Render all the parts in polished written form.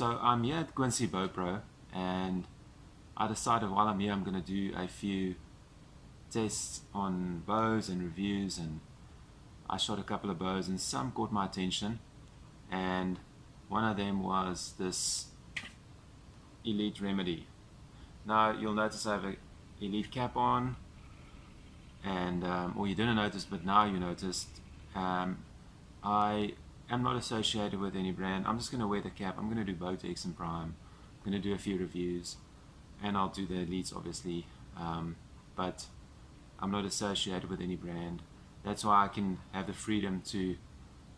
So I'm here at Quincy Bowpro, and I decided while I'm here I'm going to do a few tests on bows and reviews, and I shot a couple of bows and some caught my attention, and one of them was this Elite Remedy. Now you'll notice I have an Elite cap on, and or you didn't notice but now you noticed. I am not associated with any brand. I'm just going to wear the cap. I'm going to do Botex and Prime. I'm going to do a few reviews, and I'll do the Elites obviously, but I'm not associated with any brand. That's why I can have the freedom to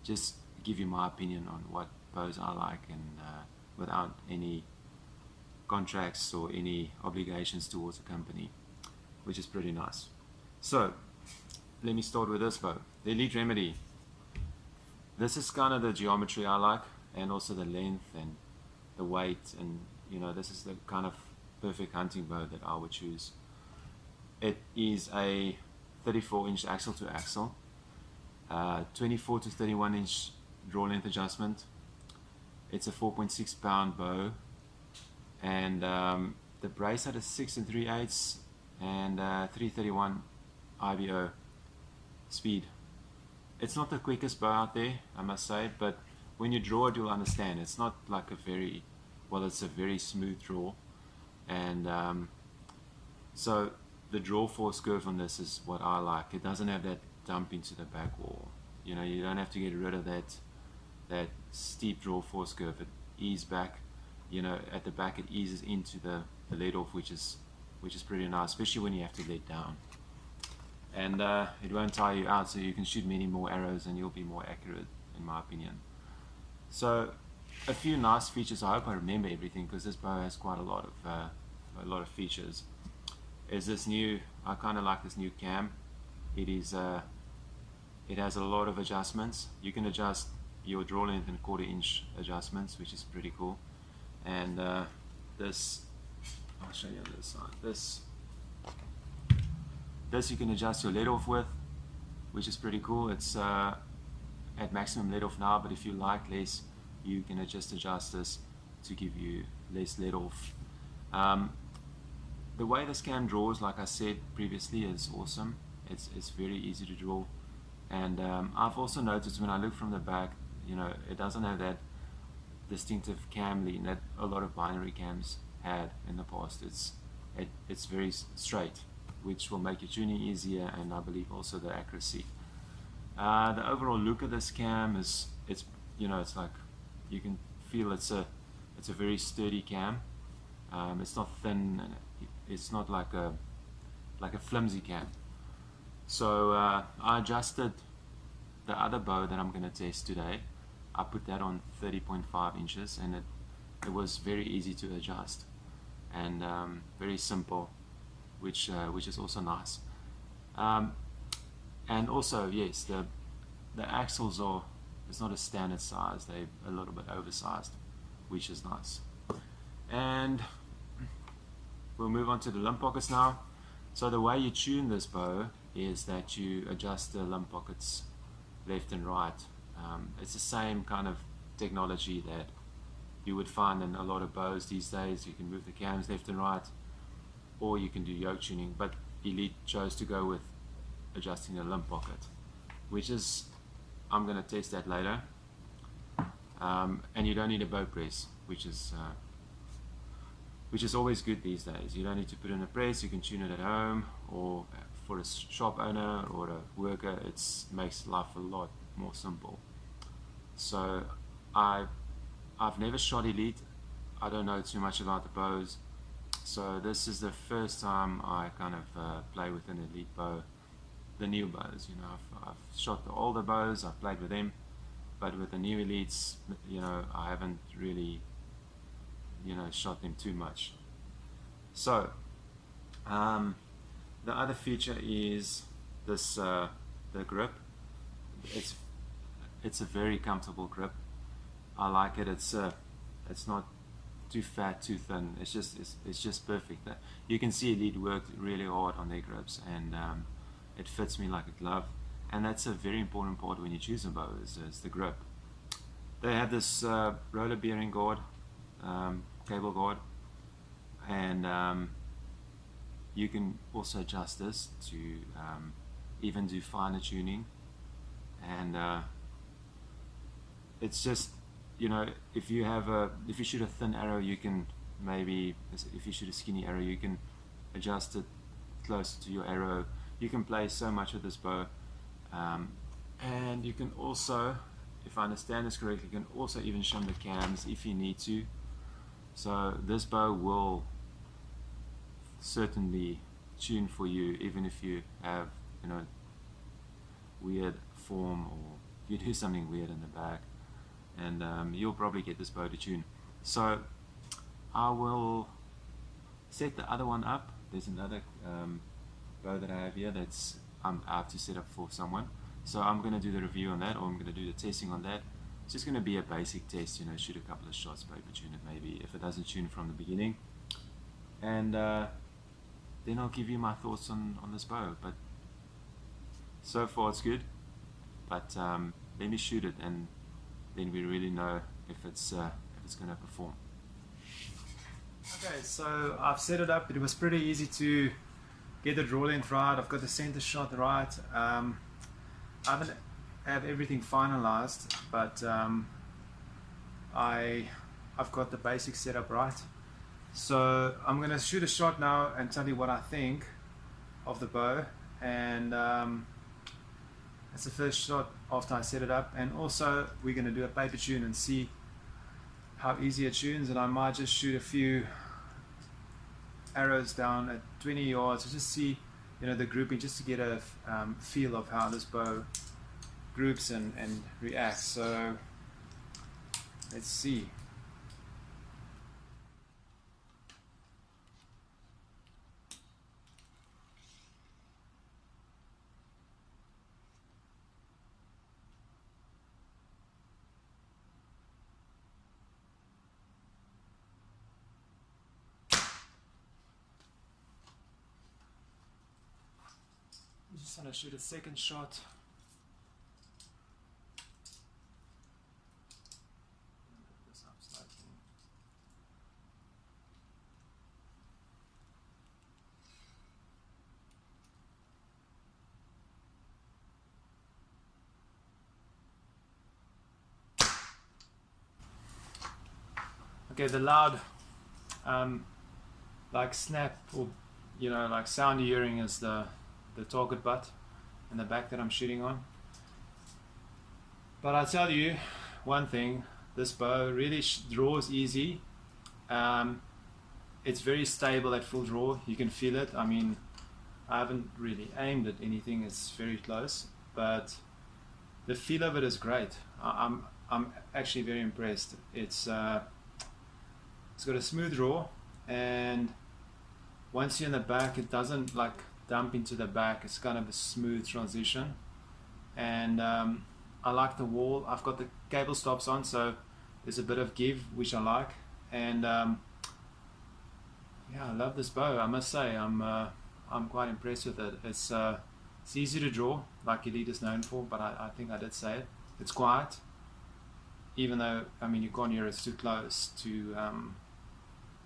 just give you my opinion on what bows I like, and without any contracts or any obligations towards a company, which is pretty nice. So let me start with this bow, the Elite Remedy. This is kind of the geometry I like, and also the length and the weight, and this is the kind of perfect hunting bow that I would choose. It is a 34-inch axle to axle, 24 to 31-inch draw length adjustment. It's a 4.6 pound bow, and the brace had a 6 3/8 and 331 IBO speed. It's not the quickest bow out there, I must say, but when you draw it, you'll understand. It's not like it's a very smooth draw, and so the draw force curve on this is what I like. It doesn't have that dump into the back wall. You don't have to get rid of that steep draw force curve. It eases back. At the back it eases into the let off, which is pretty nice, especially when you have to let down. And it won't tire you out, so you can shoot many more arrows and you'll be more accurate, in my opinion. So a few nice features. I hope I remember everything, because this bow has quite a lot of features. Is this new? I kind of like this new cam. It has a lot of adjustments. You can adjust your draw length and 1/4 inch adjustments, which is pretty cool. And this, I'll show you on this side. This you can adjust your let off with, which is pretty cool. It's at maximum let off now, but if you like less, you can just adjust this to give you less let off. The way this cam draws, like I said previously, is awesome. It's very easy to draw, and I've also noticed when I look from the back, it doesn't have that distinctive cam lean that a lot of binary cams had in the past. It's very straight, which will make your tuning easier, and I believe also the accuracy. The overall look of this cam is, it's like you can feel it's a very sturdy cam. It's not thin, and it's not like a flimsy cam. So I adjusted the other bow that I'm going to test today. I put that on 30.5 inches, and it was very easy to adjust, and very simple, which is also nice. And also, yes, the axles it's not a standard size. They're a little bit oversized, which is nice. And we'll move on to the limb pockets now. So the way you tune this bow is that you adjust the limb pockets left and right. It's the same kind of technology that you would find in a lot of bows these days. You can move the cams left and right, or you can do yoke tuning, but Elite chose to go with adjusting the limb pocket, which is, I'm going to test that later. And you don't need a bow press, which is always good these days. You don't need to put in a press. You can tune it at home, or for a shop owner or a worker. It makes life a lot more simple. So I've never shot Elite. I don't know too much about the bows, so this is the first time I kind of play with an Elite bow. The new bows, I've shot the older bows, I've played with them, but with the new Elites, I haven't really shot them too much. So the other feature is this the grip. It's a very comfortable grip. I like it. It's not too fat, too thin. It's just perfect. You can see Elite worked really hard on their grips, and it fits me like a glove. And that's a very important part when you choose a bow, is the grip. They have this roller bearing guard cable guard, and you can also adjust this to even do finer tuning, and it's just, you know, if you shoot a thin arrow, you can maybe, if you shoot a skinny arrow, you can adjust it closer to your arrow. You can play so much with this bow, and you can also, if I understand this correctly, you can also even shim the cams if you need to. So this bow will certainly tune for you, even if you have, you know, weird form, or you do something weird in the back, and you'll probably get this bow to tune. So I will set the other one up. There's another bow that I have here that's I have to set up for someone, so I'm going to do the review on that, or I'm going to do the testing on that. It's just going to be a basic test, you know, shoot a couple of shots, paper tune it maybe if it doesn't tune from the beginning, and then I'll give you my thoughts on this bow. But so far it's good, but let me shoot it, and then we really know if it's going to perform. Okay, so I've set it up. It was pretty easy to get the draw length right. I've got the center shot right. I haven't have everything finalized, but I've got the basic setup right. So I'm gonna shoot a shot now and tell you what I think of the bow, and it's the first shot after I set it up, and also we're gonna do a paper tune and see how easy it tunes, and I might just shoot a few arrows down at 20 yards to just see, you know, the grouping, just to get a feel of how this bow groups and reacts. So let's see. I'm just going to shoot a second shot. This up slightly. Okay, the loud like snap, or, you know, like sound you're hearing is the target butt in the back that I'm shooting on. But I'll tell you one thing, this bow really draws easy. It's very stable at full draw. You can feel it. I mean, I haven't really aimed at anything, it's very close, but the feel of it is great. I'm actually very impressed. It's got a smooth draw, and once you're in the back, it doesn't like dump into the back. It's kind of a smooth transition, and I like the wall. I've got the cable stops on, so there's a bit of give, which I like, and yeah, I love this bow. I must say, I'm quite impressed with it. It's easy to draw, like Elite is known for, but I think I did say it. It's quiet, even though, I mean, you can't hear it's too close to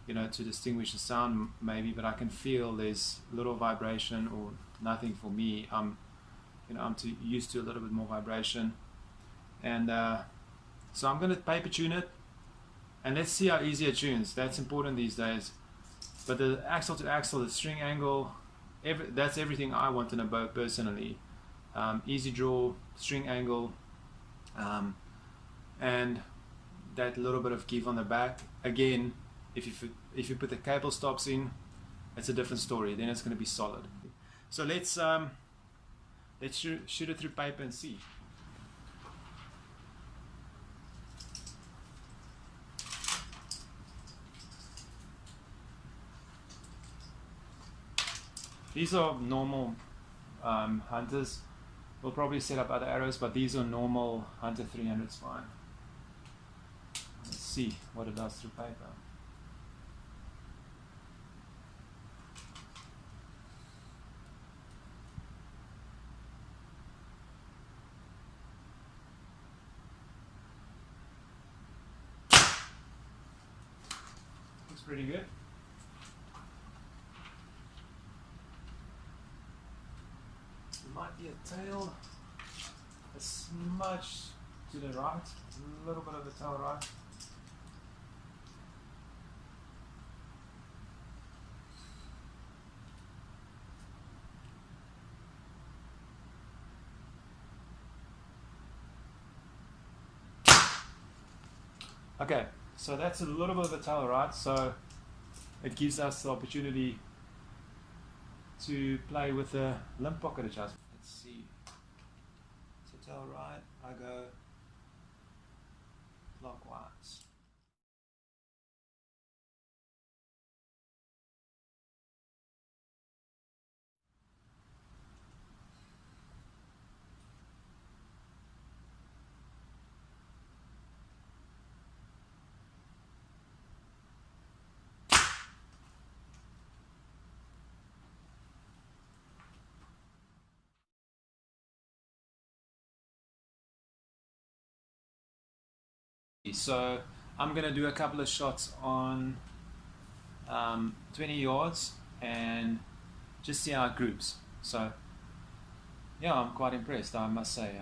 you know, to distinguish the sound maybe, but I can feel there's little vibration or nothing for me. I'm too used to a little bit more vibration, and so I'm going to paper tune it, and let's see how easy it tunes. That's important these days. But the axle to axle, the string angle, that's everything I want in a bow personally. Easy draw, string angle, and that little bit of give on the back. Again, if you put the cable stops in, it's a different story. Then it's going to be solid. So let's shoot it through paper and see. These are normal hunters. We'll probably set up other arrows, but these are normal Hunter 300s fine. Let's see what it does through paper. pretty good. There might be a tail a smudge to the right, a little bit of a tail right. Okay, so that's a little bit of a tail right, so it gives us the opportunity to play with the limb pocket adjustment. Let's see. So tail right, I go clockwise. So I'm going to do a couple of shots on 20 yards and just see how it groups. So yeah, I'm quite impressed, I must say.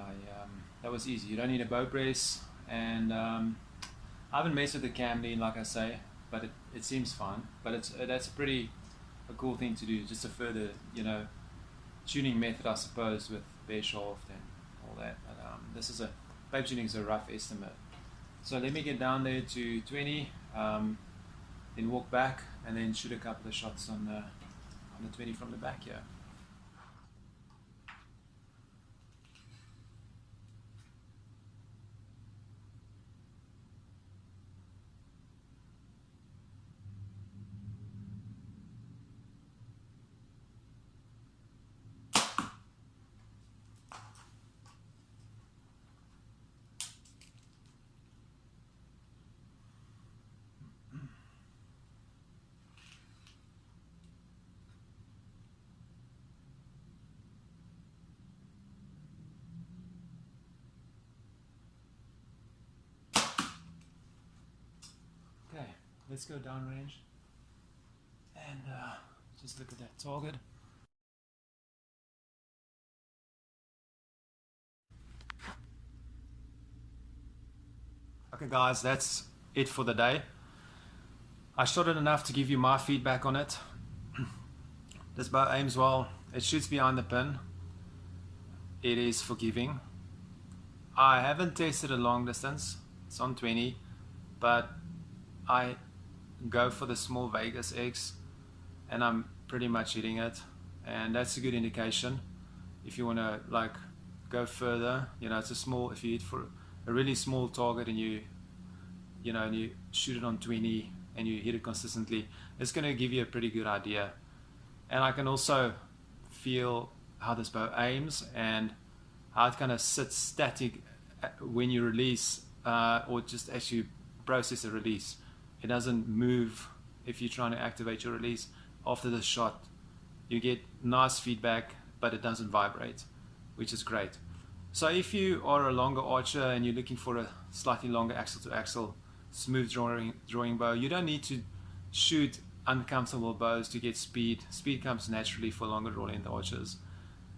That was easy. You don't need a bow press, and I haven't messed with the cam lean, like I say, but it seems fun. But that's a cool thing to do, just a further, tuning method, I suppose, with bare shaft and all that. But this is pipe tuning is a rough estimate. So let me get down there to 20, then walk back, and then shoot a couple of shots on the 20 from the back here. Okay, let's go downrange and just look at that target. Okay guys, that's it for the day. I shot it enough to give you my feedback on it. This bow aims well, it shoots behind the pin, it is forgiving. I haven't tested a long distance, it's on 20, but I go for the small Vegas X and I'm pretty much hitting it, and that's a good indication. If you want to go further, it's a small, if you hit for a really small target and you shoot it on 20 and you hit it consistently, it's going to give you a pretty good idea. And I can also feel how this bow aims and how it kind of sits static when you release, or just as you process the release. It doesn't move if you're trying to activate your release. After the shot, you get nice feedback, but it doesn't vibrate, which is great. So if you are a longer archer and you're looking for a slightly longer axle to axle smooth drawing bow, you don't need to shoot uncomfortable bows to get speed. Speed comes naturally for longer draw length archers.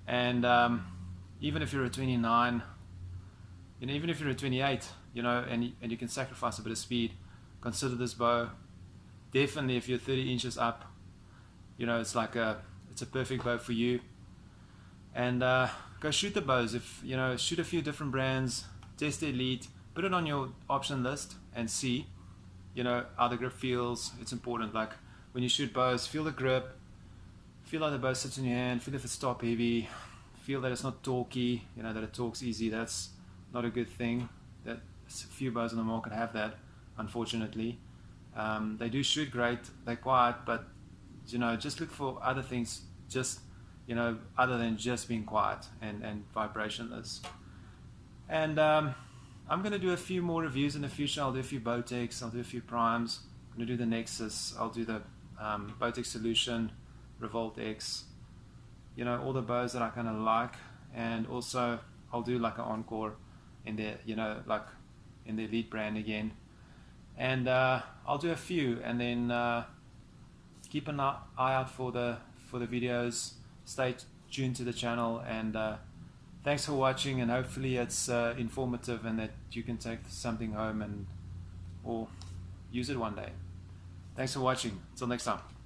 And even if you're a 29, even if you're a 28, and you can sacrifice a bit of speed, consider this bow. Definitely if you're 30 inches up, it's a perfect bow for you. And go shoot the bows. If shoot a few different brands, test the Elite, put it on your option list and see how the grip feels. It's important. Like when you shoot bows, feel the grip, feel how the bow sits in your hand, feel if it's top heavy, feel that it's not torquey, that it torques easy. That's not a good thing. That a few bows on the market have that, unfortunately. They do shoot great, they're quiet, but just look for other things, just other than just being quiet and vibrationless. And I'm going to do a few more reviews in the future. I'll do a few Bowtex, I'll do a few primes, I'm going to do the Nexus, I'll do the Bowtex Solution, Revolt X, all the bows that I kind of like. And also I'll do like an encore in the in the Elite brand again. and I'll do a few, and then keep an eye out for the videos. Stay tuned to the channel, and thanks for watching, and hopefully it's informative and that you can take something home and or use it one day. Thanks for watching. Until next time.